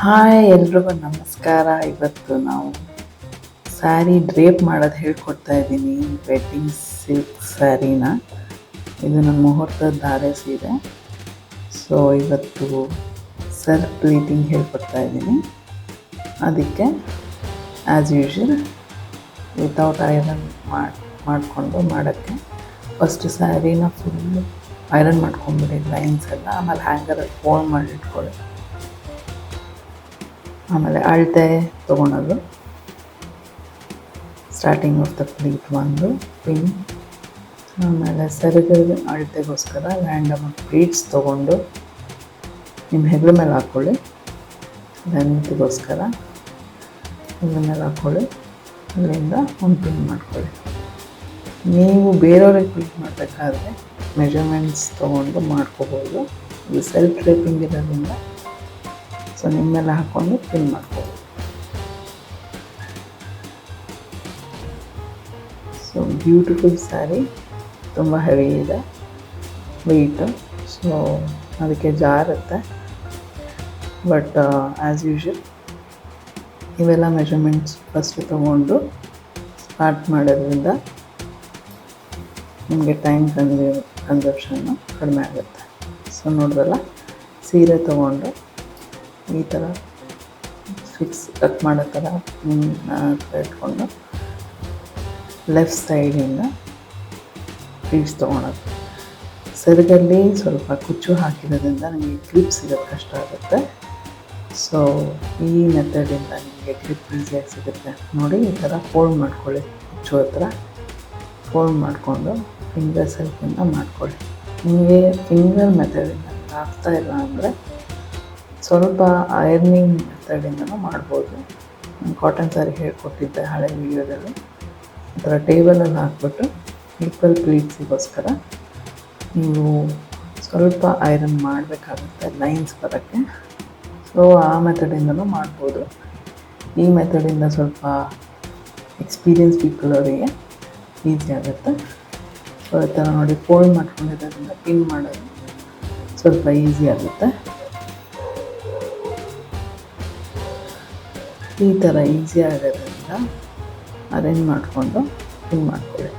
Hi, ಎಲ್ರಿಗೂ ನಮಸ್ಕಾರ. ಇವತ್ತು ನಾವು ಸ್ಯಾರಿ ಡ್ರೇಪ್ ಮಾಡೋದು ಹೇಳ್ಕೊಡ್ತಾ ಇದ್ದೀನಿ. ವೆಡ್ಡಿಂಗ್ ಸಿಲ್ಕ್ ಸ್ಯಾರಿನ, ಇದು ನನ್ನ ಮುಹೂರ್ತದ ಧಾರೆ ಸೀರೆ. ಸೊ ಇವತ್ತು ಸೆಲ್ಫ್ ಪ್ಲೀಟಿಂಗ್ ಹೇಳ್ಕೊಡ್ತಾ ಇದ್ದೀನಿ. ಅದಕ್ಕೆ ಆ್ಯಸ್ ಯೂಶ್ವಲ್ ವಿತೌಟ್ ಐರನ್ ಮಾಡಿಕೊಂಡು ಮಾಡೋಕ್ಕೆ ಫಸ್ಟ್ ಸ್ಯಾರಿನ ಫುಲ್ಲು ಐರನ್ ಮಾಡ್ಕೊಂಡ್ಬಿಡಿ, ಲೈನ್ಸ್ ಎಲ್ಲ. ಆಮೇಲೆ ಹ್ಯಾಂಗರಲ್ಲಿ ಫೋಲ್ಡ್ ಮಾಡಿ ಇಟ್ಕೊಳ್ಳಿ. ಆಮೇಲೆ ಅಳತೆ ತೊಗೊಳೋದು, ಸ್ಟಾರ್ಟಿಂಗ್ ಆಫ್ ದ ಪ್ಲೀಟ್ ಒಂದು ಪಿನ್. ಆಮೇಲೆ ಸೆರಗಲ್ಲಿ ಅಳತೆಗೋಸ್ಕರ ರ್ಯಾಂಡಮ್ ಪ್ಲೀಟ್ಸ್ ತೊಗೊಂಡು ನಿಮ್ಮ ಹೆಗಲ ಮೇಲೆ ಹಾಕ್ಕೊಳ್ಳಿ. ಲೆಂತ್ಗೋಸ್ಕರ ಹೆಗಲ ಮೇಲೆ ಹಾಕ್ಕೊಳ್ಳಿ. ಅಲ್ಲಿಂದ ಒಂದು ಪಿನ್ ಮಾಡ್ಕೊಳ್ಳಿ. ನೀವು ಬೇರೆಯವ್ರಿಗೆ ಪ್ಲೀಟ್ ಮಾಡಬೇಕಾದ್ರೆ ಮೆಜರ್ಮೆಂಟ್ಸ್ ತೊಗೊಂಡು ಮಾಡ್ಕೋಬೋದು. ಇದು ಸೆಲ್ಫ್ ಡ್ರೇಪಿಂಗ್ ಇರೋದ್ರಿಂದ ಸೊ ನಿಮ್ಮೆಲ್ಲ ಹಾಕ್ಕೊಂಡು ಪಿನ್ ಮಾಡ್ಬೋದು. ಸೊ ಬ್ಯೂಟಿಫುಲ್ ಸ್ಯಾರಿ, ತುಂಬ ಹೆವಿ ಇದೆ ವೆಯ್ಟು. ಸೊ ಅದಕ್ಕೆ ಜಾರುತ್ತೆ. ಬಟ್ ಆ್ಯಸ್ ಯೂಶ್ವಲ್ ಇವೆಲ್ಲ ಮೆಜರ್ಮೆಂಟ್ಸ್ ಫಸ್ಟ್ ತೊಗೊಂಡು ಸ್ಟಾರ್ಟ್ ಮಾಡೋದ್ರಿಂದ ನಿಮಗೆ ಟೈಮ್ ಕನ್ಸಪ್ಷನ್ನು ಕಡಿಮೆ ಆಗುತ್ತೆ. ಸೊ ನೋಡಿದ್ರಲ್ಲ, ಸೀರೆ ತೊಗೊಂಡು ಈ ಥರ ಫಿಕ್ಸ್ ಕಟ್ ಮಾಡೋ ಥರ ಇಟ್ಕೊಂಡು ಲೆಫ್ಟ್ ಸೈಡಿಂದ ಪ್ಲೀಟ್ಸ್ ತೊಗೊಳೋದು. ಸೆರಗಲ್ಲಿ ಸ್ವಲ್ಪ ಕುಚ್ಚು ಹಾಕಿರೋದ್ರಿಂದ ನಿಮಗೆ ಕ್ಲಿಪ್ ಸಿಗೋದು ಕಷ್ಟ ಆಗುತ್ತೆ. ಸೊ ಈ ಮೆಥಡಿಂದ ನಿಮಗೆ ಕ್ಲಿಪ್ ಈಸಿಯಾಗಿ ಸಿಗುತ್ತೆ. ನೋಡಿ, ಈ ಥರ ಫೋಲ್ಡ್ ಮಾಡ್ಕೊಳ್ಳಿ. ಕುಚ್ಚು ಹತ್ರ ಫೋಲ್ಡ್ ಮಾಡಿಕೊಂಡು ಫಿಂಗರ್ ಸೆಲ್ಫಿಂದ ಮಾಡ್ಕೊಳ್ಳಿ. ನಿಮಗೆ ಫಿಂಗರ್ ಮೆಥಡಿಂದ ಆಗ್ತಾ ಇಲ್ಲ ಅಂದರೆ ಸ್ವಲ್ಪ ಐರ್ನಿಂಗ್ ಮೆಥಡಿಂದನೂ ಮಾಡ್ಬೋದು. ನಾನು ಕಾಟನ್ ಸ್ಯಾರಿ ಹೇಳ್ಕೊಟ್ಟಿದ್ದೆ ಹಳೆ ವೀಡಿಯೋದಲ್ಲಿ. ಆ ಥರ ಟೇಬಲಲ್ಲಿ ಹಾಕ್ಬಿಟ್ಟು ಈಕ್ವಲ್ ಪ್ಲೀಟ್ಸಿಗೋಸ್ಕರ ನೀವು ಸ್ವಲ್ಪ ಐರನ್ ಮಾಡಬೇಕಾಗುತ್ತೆ ಲೈನ್ಸ್ ಬರೋಕ್ಕೆ. ಸೊ ಆ ಮೆಥಡಿಂದನೂ ಮಾಡ್ಬೋದು. ಈ ಮೆಥಡಿಂದ ಸ್ವಲ್ಪ ಎಕ್ಸ್ಪೀರಿಯನ್ಸ್ ಪೀಪಲ್ ಅವರಿಗೆ ಈಸಿ ಆಗುತ್ತೆ. ಸೊ ಈ ಥರ ನೋಡಿ, ಫೋಲ್ಡ್ ಮಾಡ್ಕೊಂಡಿರೋದ್ರಿಂದ ಪಿನ್ ಮಾಡೋದು ಸ್ವಲ್ಪ ಈಸಿ ಆಗುತ್ತೆ. ಈ ಥರ ಈಸಿ ಆಗೋದ್ರಿಂದ ಅರೇಂಜ್ ಮಾಡಿಕೊಂಡು ಪಿನ್ ಮಾಡ್ಕೊಳ್ಳಿ.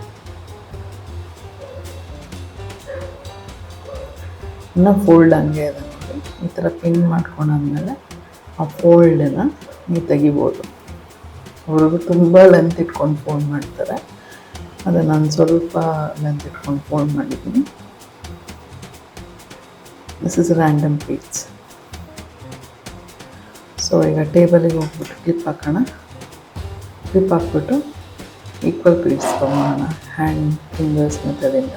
ಇನ್ನು ಫೋಲ್ಡ್ ಹಂಗೆ ಇದೆ ನೋಡಿ. ಈ ಥರ ಪಿನ್ ಮಾಡ್ಕೊಂಡಾದ್ಮೇಲೆ ಆ ಫೋಲ್ಡನ್ನು ನೀವು ತೆಗಿಬೋದು. ಅವ್ರಿಗೂ ತುಂಬ ಲೆಂತ್ ಇಟ್ಕೊಂಡು ಫೋಲ್ಡ್ ಮಾಡ್ತಾರೆ. ಅದು ನಾನು ಸ್ವಲ್ಪ ಲೆಂತ್ ಇಟ್ಕೊಂಡು ಫೋಲ್ಡ್ ಮಾಡಿದ್ದೀನಿ. This is random pleats. So ಈಗ ಟೇಬಲಿಗೆ ಹೋಗ್ಬಿಟ್ಟು ಕ್ಲಿಪ್ ಹಾಕೋಣ. ಕ್ಲಿಪ್ ಹಾಕ್ಬಿಟ್ಟು ಈಕ್ವಲ್ ಪ್ಲೀಟ್ಸ್ ತೊಗೊಳ್ಳೋಣ ಹ್ಯಾಂಡ್ ಫಿಂಗರ್ಸ್ ಮೆಥಡಿಂದ.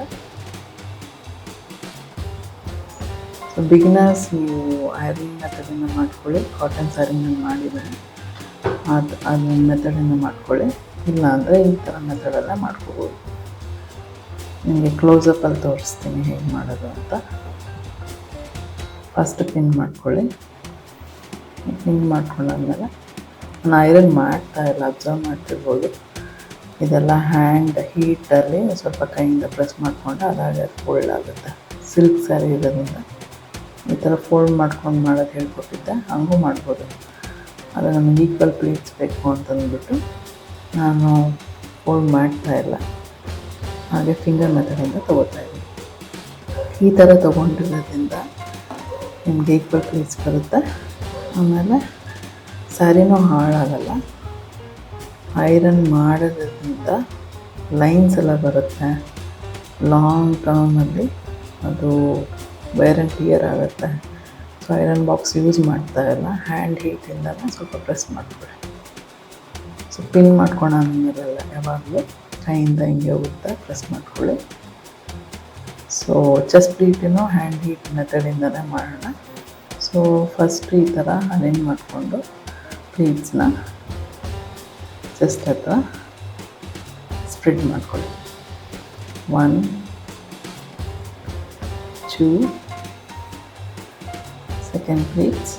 ಸೊ ಬಿಗಿನರ್ಸ್ ನೀವು ಐರನ್ ಮೆಥಡಿಂದ ಮಾಡ್ಕೊಳ್ಳಿ. ಕಾಟನ್ ಸ್ಯಾರಿನ ಮಾಡಿದರೆ ಅದು ಮೆಥಡಿಂದ ಮಾಡ್ಕೊಳ್ಳಿ. ಇಲ್ಲ ಅಂದರೆ ಈ ಥರ ಮೆಥಡಲ್ಲೇ ಮಾಡ್ಕೋಬೋದು. ನಿಮಗೆ ಕ್ಲೋಸಪ್ಪಲ್ಲಿ ತೋರಿಸ್ತೀನಿ ಹೇಗೆ ಮಾಡೋದು ಅಂತ. ಫಸ್ಟ್ ಪಿನ್ ಮಾಡ್ಕೊಳ್ಳಿ. ಪಿನ್ ಮಾಡ್ಕೊಂಡಾದ್ಮೇಲೆ ನಾನು ಐರನ್ ಮಾಡ್ತಾಯಿಲ್ಲ, ಅಬ್ಸರ್ವ್ ಮಾಡ್ತಿರ್ಬೋದು. ಇದೆಲ್ಲ ಹ್ಯಾಂಡ್ ಹೀಟಲ್ಲಿ ಸ್ವಲ್ಪ ಕೈಯಿಂದ ಪ್ರೆಸ್ ಮಾಡಿಕೊಂಡ್ರೆ ಅದಾಗೆ ಫೋಲ್ಡ್ ಆಗುತ್ತೆ. ಸಿಲ್ಕ್ ಸ್ಯಾರಿ ಇರೋದ್ರಿಂದ ಈ ಥರ ಫೋಲ್ಡ್ ಮಾಡ್ಕೊಂಡು ಮಾಡೋದು ಹೇಳ್ಕೊಟ್ಟಿದ್ದೆ, ಹಂಗೂ ಮಾಡ್ಬೋದು. ಆದರೆ ನಮಗೆ ಈಕ್ವಲ್ ಪ್ಲೀಟ್ಸ್ ಬೇಕು ಅಂತಂದ್ಬಿಟ್ಟು ನಾನು ಫೋಲ್ಡ್ ಮಾಡ್ತಾಯಿಲ್ಲ, ಹಾಗೆ ಫಿಂಗರ್ ಮೆಥಡಿಂದ ತೊಗೋತಾಯಿದ್ದೀನಿ. ಈ ಥರ ತೊಗೊಂಡಿರೋದ್ರಿಂದ ನಿಮಗೆ ಈಕ್ವಲ್ ಪ್ಲೀಟ್ಸ್ ಬರುತ್ತೆ. ಆಮೇಲೆ ಸ್ಯಾರಿನೂ ಹಾಳಾಗಲ್ಲ. ಐರನ್ ಮಾಡೋದ್ರಿಂದ ಲೈನ್ಸ್ ಎಲ್ಲ ಬರುತ್ತೆ. ಲಾಂಗ್ ಟರ್ಮಲ್ಲಿ ಅದು ವೇರ್ ಆ್ಯಂಡ್ ಟಿಯರ್ ಆಗುತ್ತೆ. ಸೊ ಐರನ್ ಬಾಕ್ಸ್ ಯೂಸ್ ಮಾಡ್ತಾಯಿಲ್ಲ, ಹ್ಯಾಂಡ್ ಹೀಟಿಂದಲೇ ಸ್ವಲ್ಪ ಪ್ರೆಸ್ ಮಾಡಿಬಿಡಿ. ಸೊ ಪಿನ್ ಮಾಡ್ಕೊಂಡಾದ್ಮೇಲೆಲ್ಲ ಯಾವಾಗಲೂ ಕೈಯಿಂದ ಹಿಂಗೆ ಉದ್ದ ಪ್ರೆಸ್ ಮಾಡ್ಕೊಳ್ಳಿ. ಸೊ ಚೆಸ್ಟ್ ಪ್ಲೀಟನ್ನು ಹ್ಯಾಂಡ್ ಹೀಟ್ ಮೆಥಡಿಂದಲೇ ಮಾಡೋಣ. ಸೊ ಫಸ್ಟ್ ಈ ಥರ ಅರೇಂಜ್ ಮಾಡಿಕೊಂಡು ಪ್ಲೀಟ್ಸ್ನ ಚೆಸ್ಟ್ ಹತ್ರ ಸ್ಪ್ರೆಡ್ ಮಾಡ್ಕೊಳ್ಳಿ. 1 2 second pleats,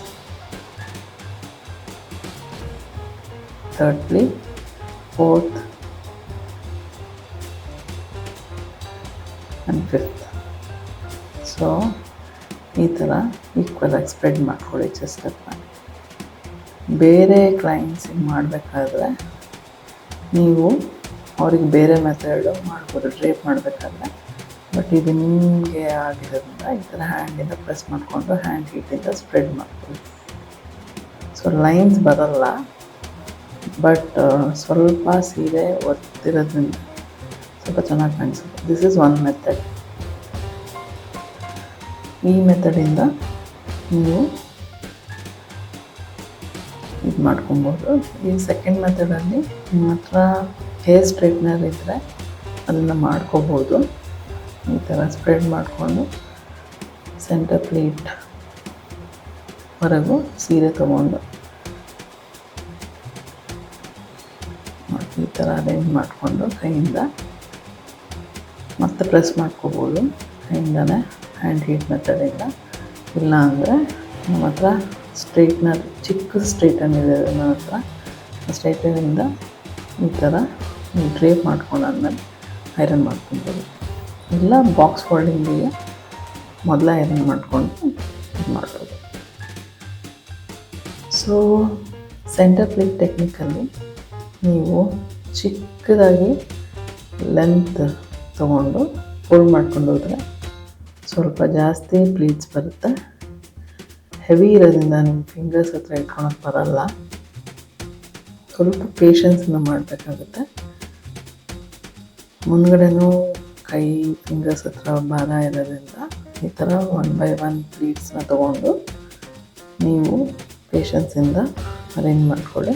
third pleat, fourth and fifth. So ಈ ಥರ ಈಕ್ವಲಾಗಿ ಸ್ಪ್ರೆಡ್ ಮಾಡ್ಕೊಳ್ಳಿ ಚೆಸ್ಟ್ ಹತ್ರ. ಬೇರೆ ಕ್ಲೈಂಟ್ಸಿಗೆ ಮಾಡಬೇಕಾದ್ರೆ ನೀವು ಅವ್ರಿಗೆ ಬೇರೆ ಮೆಥಡು ಮಾಡ್ಬೋದು ಡ್ರೇಪ್ ಮಾಡಬೇಕಾದ್ರೆ. ಬಟ್ ಇದು ನಿಮಗೆ ಆಗಿರೋದ್ರಿಂದ ಈ ಥರ ಹ್ಯಾಂಡಿಂದ ಪ್ರೆಸ್ ಮಾಡಿಕೊಂಡು ಹ್ಯಾಂಡ್ ಹೀಟಿಂದ ಸ್ಪ್ರೆಡ್ ಮಾಡ್ಕೊಳ್ಳಿ. ಸೊ ಲೈನ್ಸ್ ಬರಲ್ಲ, ಬಟ್ ಸ್ವಲ್ಪ ಸೀರೆ ಒತ್ತಿರೋದ್ರಿಂದ ಸ್ವಲ್ಪ ಚೆನ್ನಾಗಿ ಕಾಣಿಸುತ್ತೆ. This is one method. ಈ ಮೆಥಡಿಂದ ನೀವು ಇದು ಮಾಡ್ಕೊಬೋದು. ಈ ಸೆಕೆಂಡ್ ಮೆಥಡಲ್ಲಿ ನಿಮ್ಮ ಹತ್ರ ಹೇರ್ ಸ್ಟ್ರೈಟ್ನರ್ ಇದ್ದರೆ ಅದನ್ನು ಮಾಡ್ಕೋಬೋದು. ಈ ಥರ ಸ್ಪ್ರೆಡ್ ಮಾಡಿಕೊಂಡು ಸೆಂಟರ್ ಪ್ಲೇಟ್ ವರೆಗೂ ಸೀರೆ ತೊಗೊಂಡು ಈ ಥರ ಅರೇಂಜ್ ಮಾಡಿಕೊಂಡು ಕೈಯಿಂದ ಮತ್ತೆ ಪ್ರೆಸ್ ಮಾಡ್ಕೋಬೋದು ಕೈಯಿಂದನೇ ಹ್ಯಾಂಡ್ ಹೀಟ್ ಮೆಥಡಿಂದ. ಇಲ್ಲ ಅಂದರೆ ನಮ್ಮ ಹತ್ರ ಸ್ಟ್ರೈಟ್ನರ್, ಚಿಕ್ಕ ಸ್ಟ್ರೈಟನರ್ ಇದೆ ನನ್ನ ಹತ್ರ. ಸ್ಟ್ರೈಟನಿಂದ ಈ ಥರ ಡ್ರೇಪ್ ಮಾಡ್ಕೊಂಡಾದ್ಮೇಲೆ ಐರನ್ ಮಾಡ್ಕೊಬೋದು. ಇಲ್ಲ ಬಾಕ್ಸ್ ಫೋಲ್ಡಿಂಗಿಗೆ ಮೊದಲೇ ಐರನ್ ಮಾಡಿಕೊಂಡು ಇದು ಮಾಡ್ಬೋದು. ಸೊ ಸೆಂಟರ್ ಪ್ಲೇಟ್ ಟೆಕ್ನಿಕಲ್ಲಿ ನೀವು ಚಿಕ್ಕದಾಗಿ ಲೆಂತ್ ತೊಗೊಂಡು ಫೋಲ್ಡ್ ಮಾಡ್ಕೊಂಡು ಹೋದರೆ ಸ್ವಲ್ಪ ಜಾಸ್ತಿ ಪ್ಲೀಟ್ಸ್ ಬರುತ್ತೆ. ಹೆವಿ ಇರೋದ್ರಿಂದ ನಿಮ್ಮ ಫಿಂಗರ್ಸ್ ಹತ್ರ ಇಟ್ಕೊಳಕ್ಕೆ ಬರಲ್ಲ. ಸ್ವಲ್ಪ ಪೇಷನ್ಸಿಂದ ಮಾಡಬೇಕಾಗುತ್ತೆ. ಮುಂದ್ಗಡೆನೂ ಕೈ ಫಿಂಗರ್ಸ್ ಹತ್ರ ಭಾರ ಇರೋದ್ರಿಂದ ಈ ಥರ 1 by 1 ಪ್ಲೀಟ್ಸ್ನ ತೊಗೊಂಡು ನೀವು ಪೇಷನ್ಸಿಂದ ಅರೇಂಜ್ ಮಾಡ್ಕೊಳ್ಳಿ.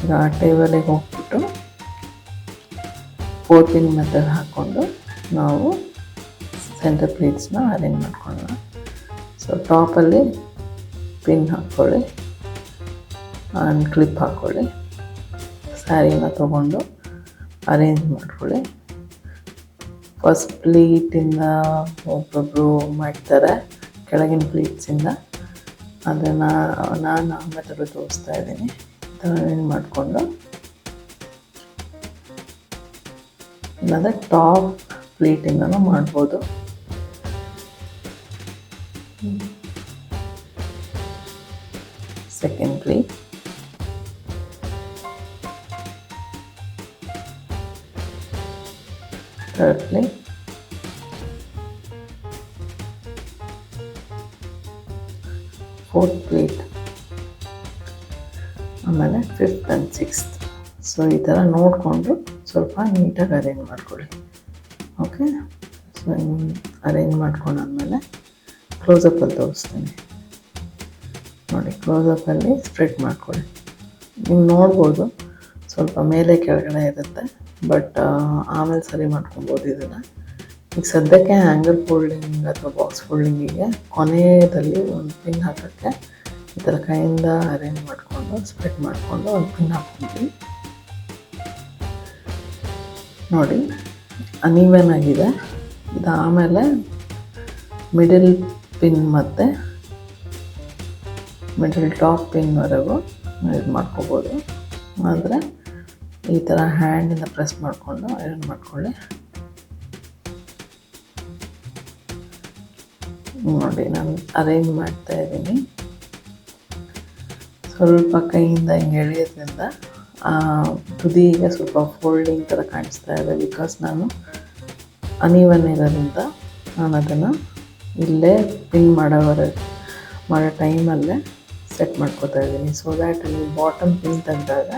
ಈಗ ಟೇಬಲಿಗೆ ಹೋಗ್ಬಿಟ್ಟು 4 ಪಿನ್ ಮೆಥಡ್ ಹಾಕ್ಕೊಂಡು ನಾವು ಸೆಂಟರ್ ಪ್ಲೇಟ್ಸ್ನ ಅರೇಂಜ್ ಮಾಡ್ಕೊಳ್ಳೋಣ. ಸೊ ಟಾಪಲ್ಲಿ ಪಿನ್ ಹಾಕ್ಕೊಳ್ಳಿ ಆ್ಯಂಡ್ ಕ್ಲಿಪ್ ಹಾಕ್ಕೊಳ್ಳಿ. ಸ್ಯಾರಿನ ತೊಗೊಂಡು ಅರೇಂಜ್ ಮಾಡ್ಕೊಳ್ಳಿ. ಫಸ್ಟ್ ಪ್ಲೀಟಿಂದ ಒಬ್ಬೊಬ್ಬರು ಮಾಡ್ತಾರೆ ಕೆಳಗಿನ ಪ್ಲೀಟ್ಸಿಂದ. ಅದನ್ನು ನಾನು ಆ ಮೆಥಡ್ ತೋರಿಸ್ತಾ ಇದ್ದೀನಿ. ಅರೇಂಜ್ ಮಾಡಿಕೊಂಡು ಇಲ್ಲಾಂದರೆ ಟಾಪ್ ಪ್ಲೀಟಿಂದನೂ ಮಾಡ್ಬೋದು. Second pleat, third pleat, fourth pleat, ಆಮೇಲೆ 5th and 6th. ಸೊ ಈ ಥರ ನೋಡಿಕೊಂಡು ಸ್ವಲ್ಪ ನೀಟಾಗಿ ಅರೇಂಜ್ ಮಾಡ್ಕೊಳ್ಳಿ. ಓಕೆ, ಸೊ ಅರೇಂಜ್ ಮಾಡ್ಕೊಂಡಾದ್ಮೇಲೆ ಕ್ಲೋಸಪ್ಪಲ್ಲಿ ತೋರಿಸ್ತೀನಿ ನೋಡಿ. ಕ್ಲೋಸಪ್ಪಲ್ಲಿ ಸ್ಪ್ರೆಡ್ ಮಾಡ್ಕೊಳ್ಳಿ. ನೀವು ನೋಡ್ಬೋದು ಸ್ವಲ್ಪ ಮೇಲೆ ಕೆಳಗಡೆ ಇರುತ್ತೆ, ಬಟ್ ಆಮೇಲೆ ಸರಿ ಮಾಡ್ಕೊಬೋದು ಇದನ್ನು. ಈಗ ಸದ್ಯಕ್ಕೆ ಹ್ಯಾಂಗರ್ ಫೋಲ್ಡಿಂಗ್ ಅಥವಾ ಬಾಕ್ಸ್ ಫೋಲ್ಡಿಂಗಿಗೆ ಕೊನೆಯಲ್ಲಿ ಒಂದು ಪಿನ್ ಹಾಕೋಕ್ಕೆ ಈ ಥರ ಕೈಯಿಂದ ಅರೇಂಜ್ ಮಾಡಿಕೊಂಡು ಸ್ಪ್ರೆಡ್ ಮಾಡಿಕೊಂಡು ಒಂದು ಪಿನ್ ಹಾಕ್ಕೊಂಡ್ವಿ ನೋಡಿ. ಅನ್ಈವನ್ ಆಗಿದೆ. ಇದು ಆಮೇಲೆ ಮಿಡಲ್ ಪಿನ್ ಮತ್ತು ಮಿಡಲ್ ಟಾಪ್ ಪಿನ್ವರೆಗೂ ಇದು ಮಾಡ್ಕೋಬೋದು. ಆದರೆ ಈ ಥರ ಹ್ಯಾಂಡಿಂದ ಪ್ರೆಸ್ ಮಾಡಿಕೊಂಡು ಐರನ್ ಮಾಡ್ಕೊಳ್ಳಿ ನೋಡಿ. ನಾನು ಅರೇಂಜ್ ಮಾಡ್ತಾ ಇದ್ದೀನಿ. ಸ್ವಲ್ಪ ಕೈಯಿಂದ ಹಿಂಗೆ ಎಳೆಯೋದ್ರಿಂದ ತುದಿಗೆ ಸ್ವಲ್ಪ ಫೋಲ್ಡಿಂಗ್ ಥರ ಕಾಣಿಸ್ತಾ ಇದೆ. ಬಿಕಾಸ್ ನಾನು ಅನ್ಈವನ್ ಇರೋದ್ರಿಂದ ನಾನು ಅದನ್ನು ಇಲ್ಲೇ ಪಿನ್ ಮಾಡೋ ಟೈಮಲ್ಲೇ ಸೆಟ್ ಮಾಡ್ಕೋತಾ ಇದ್ದೀನಿ. ಸೊ ದ್ಯಾಟ್ ನೀವು ಬಾಟಮ್ ಪಿನ್ ತೆಗೆದಾಗ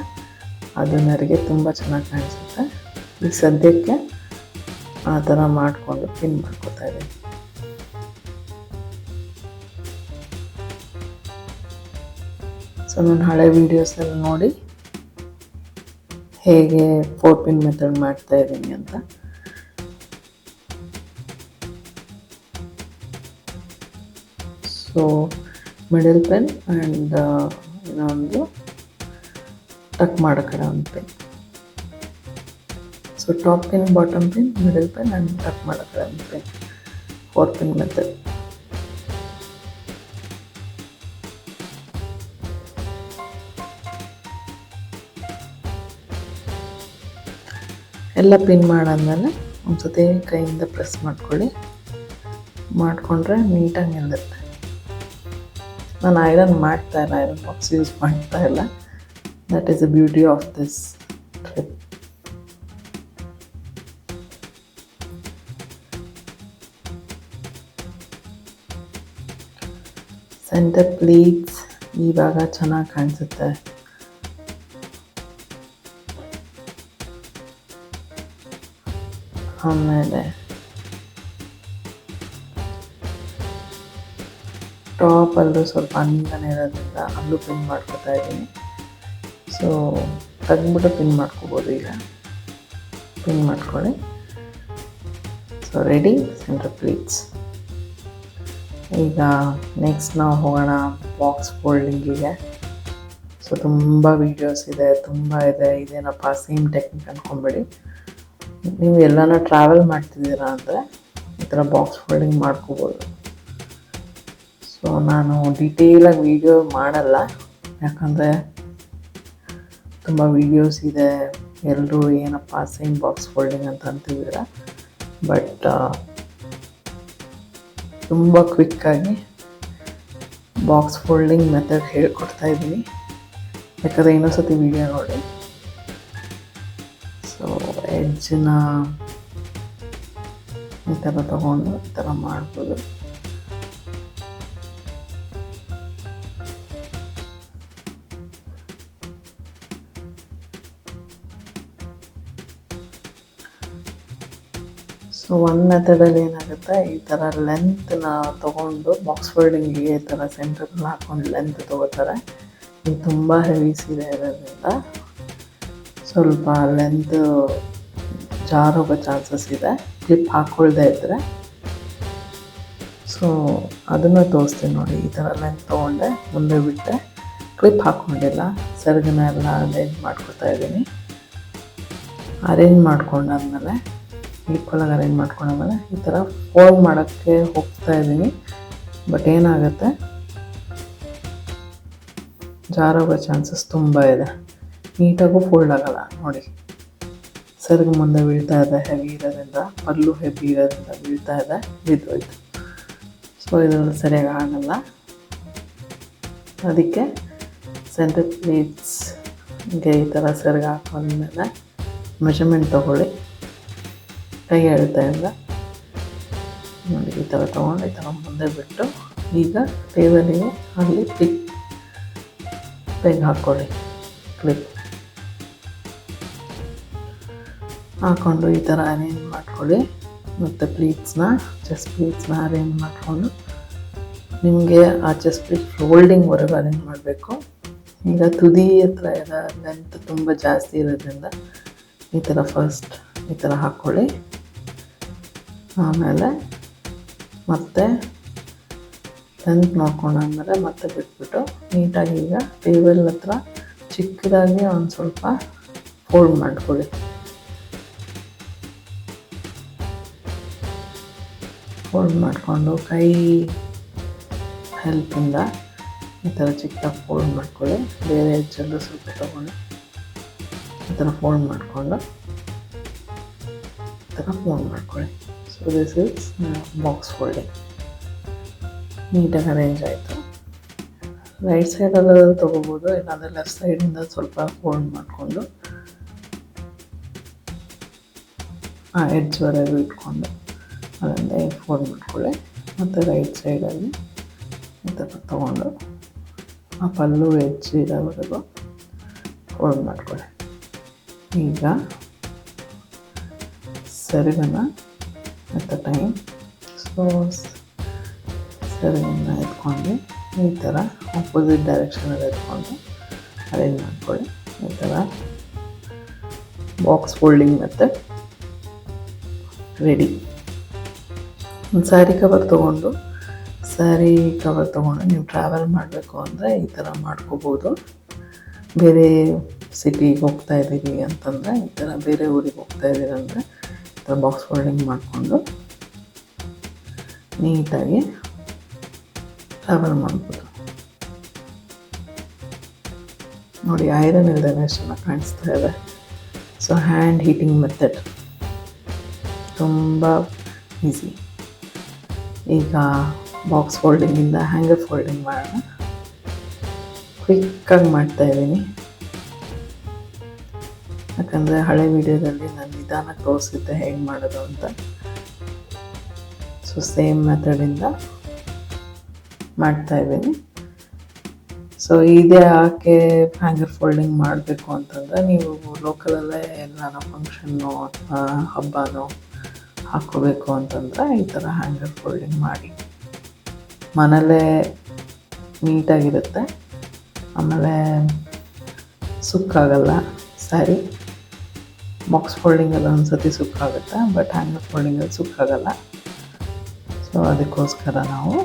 ಅದು ನನಗೆ ತುಂಬ ಚೆನ್ನಾಗಿ ಕಾಣಿಸುತ್ತೆ. ಈಗ ಸದ್ಯಕ್ಕೆ ಆ ಥರ ಮಾಡಿಕೊಂಡು ಪಿನ್ ಮಾಡ್ಕೋತಾ ಇದ್ದೀನಿ. ಸೊ ನಾನು ಹಳೆ ವೀಡಿಯೋಸಲ್ಲಿ ನೋಡಿ ಹೇಗೆ 4 ಪಿನ್ ಮೆಥಡ್ ಮಾಡ್ತಾ ಇದ್ದೀನಿ ಅಂತ. ಸೊ ಮಿಡಲ್ ಪೆನ್ ಆ್ಯಂಡ್ ಇನ್ನೊಂದು ಟಕ್ ಮಾಡೋ ಕಡೆ ಒಂದು pin. So top pin, bottom pin, middle pen and ಟಕ್ ಮಾಡೋ ಕಡೆ ಒಂದು ಪಿನ್. 4 pin method. ಎಲ್ಲ ಪಿನ್ ಮಾಡಾದ್ಮೇಲೆ ಒಂದು ಸತಿ ಕೈಯಿಂದ ಪ್ರೆಸ್ ಮಾಡ್ಕೊಳ್ಳಿ. ಮಾಡಿಕೊಂಡ್ರೆ ನೀಟಾಗಿ ನಿಲ್ಲುತ್ತೆ. ನಾನು ಐರನ್ ಮಾಡ್ತಾಯಿಲ್ಲ, ಐರನ್ ಬಾಕ್ಸ್ ಯೂಸ್ ಮಾಡ್ತಾಯಿಲ್ಲ. That is the beauty of this trip. Centre pleats ಇವಾಗ ಚೆನ್ನಾಗಿ ಕಾಣಿಸುತ್ತೆ. ಆಮೇಲೆ ಟಾಪಲ್ಲೂ ಸ್ವಲ್ಪ ಅನ್ಗನೆ ಇರೋದ್ರಿಂದ ಅಲ್ಲೂ ಪಿನ್ ಮಾಡ್ಕೊತಾ ಇದ್ದೀನಿ. ಸೊ ತೆಗ್ದುಬಿಟ್ಟು ಪಿನ್ ಮಾಡ್ಕೋಬೋದು. ಈಗ ಪಿನ್ ಮಾಡ್ಕೊಳ್ಳಿ. So ready centre pleats. ಈಗ ನೆಕ್ಸ್ಟ್ ನಾವು ಹೋಗೋಣ ಬಾಕ್ಸ್ ಫೋಲ್ಡಿಂಗಿಗೆ. ಸೊ ತುಂಬ ವೀಡಿಯೋಸ್ ಇದೆ, ತುಂಬ ಇದೆ. ಇದೇನಪ್ಪ ಸೇಮ್ ಟೆಕ್ನಿಕ್ ಅಂದ್ಕೊಂಬೇಡಿ. ನೀವು ಎಲ್ಲಾನ ಟ್ರಾವೆಲ್ ಮಾಡ್ತಿದ್ದೀರಾ ಅಂದರೆ ಈ ಥರ ಬಾಕ್ಸ್ ಫೋಲ್ಡಿಂಗ್ ಮಾಡ್ಕೋಬೋದು. ಸೊ ನಾನು ಡೀಟೇಲಾಗಿ ವೀಡಿಯೋ ಮಾಡಲ್ಲ, ಯಾಕಂದರೆ ತುಂಬ ವೀಡಿಯೋಸ್ ಇದೆ. ಎಲ್ಲರೂ ಏನಪ್ಪ ಸೇಮ್ ಬಾಕ್ಸ್ ಫೋಲ್ಡಿಂಗ್ ಅಂತ ಅಂತಿದ್ದೀರ. ಬಟ್ ತುಂಬ ಕ್ವಿಕ್ಕಾಗಿ ಬಾಕ್ಸ್ ಫೋಲ್ಡಿಂಗ್ ಮೆಥಡ್ ಹೇಳ್ಕೊಡ್ತಾ ಇದ್ದೀನಿ. ಯಾಕಂದರೆ ಇನ್ನೊಂದ್ಸತಿ ವೀಡಿಯೋ ನೋಡಿ. ಸೊ ಎಡ್ಜನ್ನ ಈ ಥರ ತೊಗೊಂಡು ಈ ಥರ ಮಾಡ್ಬೋದು. ಸೊ ಒಂದು ಮೆಥಡಲ್ಲಿ ಏನಾಗುತ್ತೆ, ಈ ಥರ ಲೆಂತ್ನ ತೊಗೊಂಡು ಬಾಕ್ಸ್ ಫೋಲ್ಡಿಂಗಿಗೆ ಈ ಥರ ಸೆಂಟ್ರಲ್ಲಿ ಹಾಕ್ಕೊಂಡು ಲೆಂತ್ ತೊಗೋತಾರೆ. ಇದು ತುಂಬ ಹೆವಿ ಸೀರೆ ಇರೋದ್ರಿಂದ ಸ್ವಲ್ಪ ಲೆಂತ್ ಜಾರೋಗೋ ಚಾನ್ಸಸ್ ಇದೆ, ಕ್ಲಿಪ್ ಹಾಕ್ಕೊಳ್ದೇ ಇದ್ದರೆ. ಸೊ ಅದನ್ನು ತೋರಿಸ್ತೀನಿ ನೋಡಿ. ಈ ಥರ ಲೆಂತ್ ತೊಗೊಂಡೆ, ಮುಂದೆ ಬಿಟ್ಟೆ, ಕ್ಲಿಪ್ ಹಾಕ್ಕೊಂಡಿಲ್ಲ, ಸೆರಗನ್ನ ಎಲ್ಲ ಅರೇಂಜ್ ಮಾಡ್ಕೊತಾ ಇದ್ದೀನಿ. ಅರೇಂಜ್ ಮಾಡ್ಕೊಂಡಾದ್ಮೇಲೆ ಈಕ್ವಲಾಗಿ ಅರೇಂಜ್ ಮಾಡ್ಕೊಂಡಾದ್ಮೇಲೆ ಈ ಥರ ಫೋಲ್ಡ್ ಮಾಡೋಕ್ಕೆ ಹೋಗ್ತಾ ಇದ್ದೀನಿ. ಬಟ್ ಏನಾಗುತ್ತೆ, ಜಾರೋಗೋ ಚಾನ್ಸಸ್ ತುಂಬ ಇದೆ. ನೀಟಾಗೂ ಫೋಲ್ಡ್ ಆಗೋಲ್ಲ ನೋಡಿ. ಸೆರಗು ಮುಂದೆ ಬೀಳ್ತಾ ಇದೆ, ಹೆವಿ ಇರೋದ್ರಿಂದ, ಪಲ್ಲು ಹೆವಿ ಇರೋದ್ರಿಂದ ಬೀಳ್ತಾ ಇದೆ, ಬಿದ್ದೋಯ್ತು. ಸೊ ಇದರಲ್ಲಿ ಸರಿಯಾಗಿ ಆಗಲ್ಲ. ಅದಕ್ಕೆ ಸೆಂಟರ್ ಪ್ಲೀಟ್ಸ್ಗೆ ಈ ಥರ ಸೆರಗು ಹಾಕೊಂಡ್ಮೇಲೆ ಮೆಷರ್ಮೆಂಟ್ ತೊಗೊಳ್ಳಿ. ಕೈ ಎಳ್ತಾಯಿಲ್ಲ ನೋಡಿ. ಈ ಥರ ತೊಗೊಂಡು ಈ ಥರ ಮುಂದೆ ಬಿಟ್ಟು ಈಗ ಟೇಬಲಿಗೆ ಅಲ್ಲಿ ಪೆಗ್ ಹಾಕ್ಕೊಳ್ಳಿ. ಕ್ಲಿಪ್ ಹಾಕ್ಕೊಂಡು ಈ ಥರ ಅರೇಂಜ್ ಮಾಡ್ಕೊಳ್ಳಿ. ಮತ್ತು ಪ್ಲೀಟ್ಸ್ನ, ಚೆಸ್ಟ್ ಪ್ಲೀಟ್ಸ್ನ ಅರೇಂಜ್ ಮಾಡಿಕೊಂಡು ನಿಮಗೆ ಆ ಚೆಸ್ಟ್ ಪ್ಲೀಟ್ ಫೋಲ್ಡಿಂಗ್ವರೆಗೂ ಅರೇಂಜ್ ಮಾಡಬೇಕು. ಈಗ ತುದಿ ಹತ್ರ ಇರೋ ಲೆಂತ್ ತುಂಬ ಜಾಸ್ತಿ ಇರೋದ್ರಿಂದ ಈ ಥರ ಫಸ್ಟ್ ಈ ಥರ ಹಾಕ್ಕೊಳ್ಳಿ. ಆಮೇಲೆ ಮತ್ತೆ ಲೆಂತ್ ನೋಡ್ಕೊಂಡಾದ್ಮೇಲೆ ಮತ್ತೆ ಬಿಟ್ಬಿಟ್ಟು ನೀಟಾಗಿ ಈಗ ಟೇಬಲ್ ಹತ್ರ ಚಿಕ್ಕದಾಗಿ ಒಂದು ಸ್ವಲ್ಪ ಫೋಲ್ಡ್ ಮಾಡ್ಕೊಳ್ಳಿ. ಫೋಲ್ಡ್ ಮಾಡಿಕೊಂಡು ಕೈ ಹೆಲ್ಪಿಂದ ಈ ಥರ ಚಿಕ್ಕದಾಗಿ ಫೋಲ್ಡ್ ಮಾಡ್ಕೊಳ್ಳಿ. ಬೇರೆ ಎಜ್ಜಲ್ಲೂ ಸ್ವಲ್ಪ ತೊಗೊಂಡು ಈ ಥರ ಫೋಲ್ಡ್ ಮಾಡಿಕೊಂಡು ಈ ಥರ ಫೋಲ್ಡ್ ಮಾಡ್ಕೊಳ್ಳಿ. So this is box folding. ನೀಟಾಗಿ ಅರೇಂಜ್ ಆಯಿತು. ರೈಟ್ ಸೈಡಲ್ಲಿ ತೊಗೋಬೋದು, ಇಲ್ಲಾಂದರೆ ಲೆಫ್ಟ್ ಸೈಡಿಂದ ಸ್ವಲ್ಪ ಫೋಲ್ಡ್ ಮಾಡಿಕೊಂಡು ಆ ಎಡ್ಜ್ವರೆಗೂ ಇಟ್ಕೊಂಡು ಅದನ್ನೇ ಫೋಲ್ಡ್ ಮಾಡ್ಕೊಳ್ಳಿ. ಮತ್ತು ರೈಟ್ ಸೈಡಲ್ಲಿ ಈ ಥರ ತೊಗೊಂಡು ಆ ಪಲ್ಲು ಎಡ್ಜ್ ಇರೋವರೆಗೂ ಫೋಲ್ಡ್ ಮಾಡ್ಕೊಳ್ಳಿ. ಈಗ ಸೆರಗನ್ನು ಅಟ್ ದ ಟೈಮ್ ಸೆರಗನ್ನು ಎತ್ಕೊಂಡು ಈ ಥರ ಆಪೋಸಿಟ್ ಡೈರೆಕ್ಷನಲ್ಲಿ ಎತ್ಕೊಂಡು ಅರೇಂಜ್ ಮಾಡ್ಕೊಳ್ಳಿ. ಈ ಥರ ಬಾಕ್ಸ್ ಫೋಲ್ಡಿಂಗ್ ಮೆಥಡ್ ರೆಡಿ. ಒಂದು ಸ್ಯಾರಿ ಕವರ್ ತೊಗೊಂಡು ನೀವು ಟ್ರಾವೆಲ್ ಮಾಡಬೇಕು ಅಂದರೆ ಈ ಥರ ಮಾಡ್ಕೋಬೋದು. ಬೇರೆ ಸಿಟಿಗೆ ಹೋಗ್ತಾ ಇದ್ದೀವಿ ಅಂತಂದರೆ, ಈ ಥರ ಬೇರೆ ಊರಿಗೆ ಹೋಗ್ತಾ ಇದ್ದೀರಿ ಅಂದರೆ ಈ ಥರ ಬಾಕ್ಸ್ ಫೋಲ್ಡಿಂಗ್ ಮಾಡಿಕೊಂಡು ನೀಟಾಗಿ ಟ್ರಾವೆಲ್ ಮಾಡ್ಬೋದು. ನೋಡಿ, ಐರನ್ ಇಲ್ಲದೆ ಎಷ್ಟು ಚೆನ್ನಾಗಿ ಕಾಣಿಸ್ತಾ ಇದೆ. ಸೊ ಹ್ಯಾಂಡ್ ಹೀಟಿಂಗ್ ಮೆಥಡ್ ತುಂಬ ಈಸಿ. ಈಗ ಬಾಕ್ಸ್ ಫೋಲ್ಡಿಂಗಿಂದ ಹ್ಯಾಂಗರ್ ಫೋಲ್ಡಿಂಗ್ ಮಾಡೋಣ. ಕ್ವಿಕ್ಕಾಗಿ ಮಾಡ್ತಾಯಿದ್ದೀನಿ, ಯಾಕಂದರೆ ಹಳೆ ವಿಡಿಯೋದಲ್ಲಿ ನಾನು ನಿಧಾನಕ್ಕೆ ತೋರಿಸಿದ್ದೆ ಹೇಗೆ ಮಾಡೋದು ಅಂತ. ಸೊ ಸೇಮ್ ಮೆಥಡಿಂದ ಮಾಡ್ತಾಯಿದ್ದೀನಿ. ಸೊ ಇದೇ ಯಾಕೆ ಹ್ಯಾಂಗರ್ ಫೋಲ್ಡಿಂಗ್ ಮಾಡಬೇಕು ಅಂತಂದರೆ, ನೀವು ಲೋಕಲಲ್ಲೇ ಎಲ್ಲಾನ ಫಂಕ್ಷನ್ನು ಅಥವಾ ಹಬ್ಬನೋ ಹಾಕ್ಕೋಬೇಕು ಅಂತಂದರೆ ಈ ಥರ ಹ್ಯಾಂಗರ್ ಫೋಲ್ಡಿಂಗ್ ಮಾಡಿ. ಮನೇಲೇ ನೀಟಾಗಿರುತ್ತೆ, ಆಮೇಲೆ ಸುಕ್ಕಾಗಲ್ಲ ಸ್ಯಾರಿ. ಬಾಕ್ಸ್ ಫೋಲ್ಡಿಂಗಲ್ಲಿ ಒಂದ್ಸತಿ ಸುಕ್ಕಾಗುತ್ತೆ, ಬಟ್ ಹ್ಯಾಂಗರ್ ಫೋಲ್ಡಿಂಗಲ್ಲಿ ಸುಕ್ಕಾಗಲ್ಲ. ಸೊ ಅದಕ್ಕೋಸ್ಕರ ನಾವು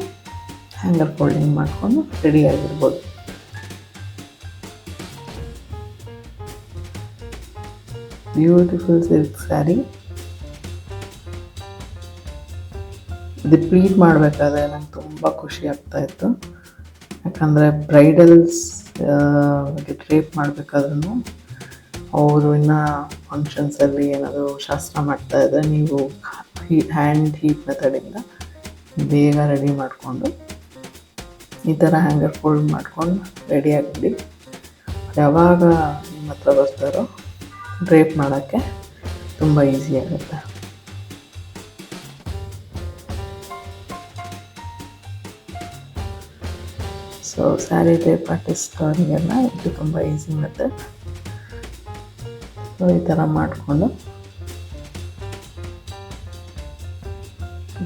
ಹ್ಯಾಂಗರ್ ಫೋಲ್ಡಿಂಗ್ ಮಾಡಿಕೊಂಡು ರೆಡಿಯಾಗಿರ್ಬೋದು. Beautiful silk sari. ಇದು ಪ್ಲೀಟ್ ಮಾಡಬೇಕಾದ್ರೆ ನಂಗೆ ತುಂಬ ಖುಷಿ ಆಗ್ತಾಯಿತ್ತು, ಯಾಕಂದರೆ ಬ್ರೈಡಲ್ಸ್ ಡ್ರೇಪ್ ಮಾಡಬೇಕಾದ್ರೂ ಅವರು ಇನ್ನೂ ಫಂಕ್ಷನ್ಸಲ್ಲಿ ಏನಾದರೂ ಶಾಸ್ತ್ರ ಮಾಡ್ತಾಯಿದ್ರೆ ನೀವು ಹ್ಯಾಂಡ್ ಹೀಟ್ ಮೆಥಡಿಂದ ಬೇಗ ರೆಡಿ ಮಾಡಿಕೊಂಡು ಈ ಥರ ಹ್ಯಾಂಗರ್ ಫೋಲ್ಡ್ ಮಾಡ್ಕೊಂಡು ರೆಡಿಯಾಗಿಬಿಡಿ. ಯಾವಾಗ ನಿಮ್ಮ ಹತ್ರ ಬರ್ತಾರೋ ಡ್ರೇಪ್ ಮಾಡೋಕ್ಕೆ ತುಂಬ ಈಸಿ ಆಗುತ್ತೆ. ಸೊ ಸ್ಯಾರಿ ಡ್ರೇಪ್ ಆರ್ಟಿಸ್ಟ್ ಅವರಿಗೆಲ್ಲ ಇದು ತುಂಬ ಈಸಿ ಮೆಥಡ್. ಸೊ ಈ ಥರ ಮಾಡಿಕೊಂಡು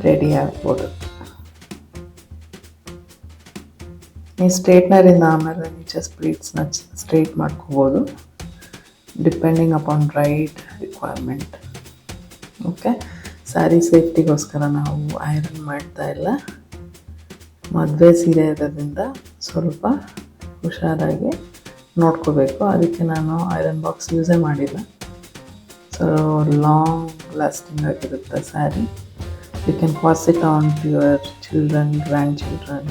ರೆಡಿ ಆಗ್ಬೋದು. ಈ ಸ್ಟ್ರೇಟ್ನರಿಂದ ಆಮೇಲೆ ಚೆಸ್ಟ್ ಪ್ಲೀಟ್ಸ್ನ ಸ್ಟ್ರೇಟ್ ಮಾಡ್ಕೋಬೋದು, depending upon right requirement. Okay, sari ಸೇಫ್ಟಿಗೋಸ್ಕರ ನಾವು ಐರನ್ ಮಾಡ್ತಾ ಇಲ್ಲ. ಮದುವೆ ಸೀರೆ ಇರೋದ್ರಿಂದ ಸ್ವಲ್ಪ ಹುಷಾರಾಗಿ ನೋಡ್ಕೋಬೇಕು, ಅದಕ್ಕೆ ನಾನು ಐರನ್ ಬಾಕ್ಸ್ ಯೂಸೇ ಮಾಡಿಲ್ಲ. ಸೊ ಲಾಂಗ್ ಲಾಸ್ಟಿಂಗ್ ಆಗಿರುತ್ತೆ sari. You can pass it on to your children, grandchildren.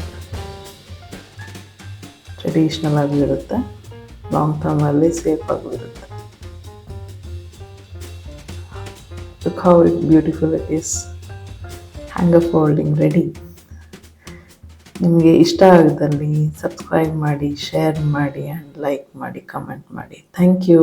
Traditional ಆಗಿರುತ್ತೆ, ಲಾಂಗ್ ಟರ್ಮಲ್ಲಿ ಸೇಫ್ ಆಗಿರುತ್ತೆ. Look how beautiful it is. Hanger folding ready. ನಿಮಗೆ ಇಷ್ಟ ಆಗಿದ್ದಲ್ಲಿ ಸಬ್ಸ್ಕ್ರೈಬ್ ಮಾಡಿ, ಶೇರ್ ಮಾಡಿ ಆ್ಯಂಡ್ ಲೈಕ್ ಮಾಡಿ, ಕಮೆಂಟ್ ಮಾಡಿ. Thank you.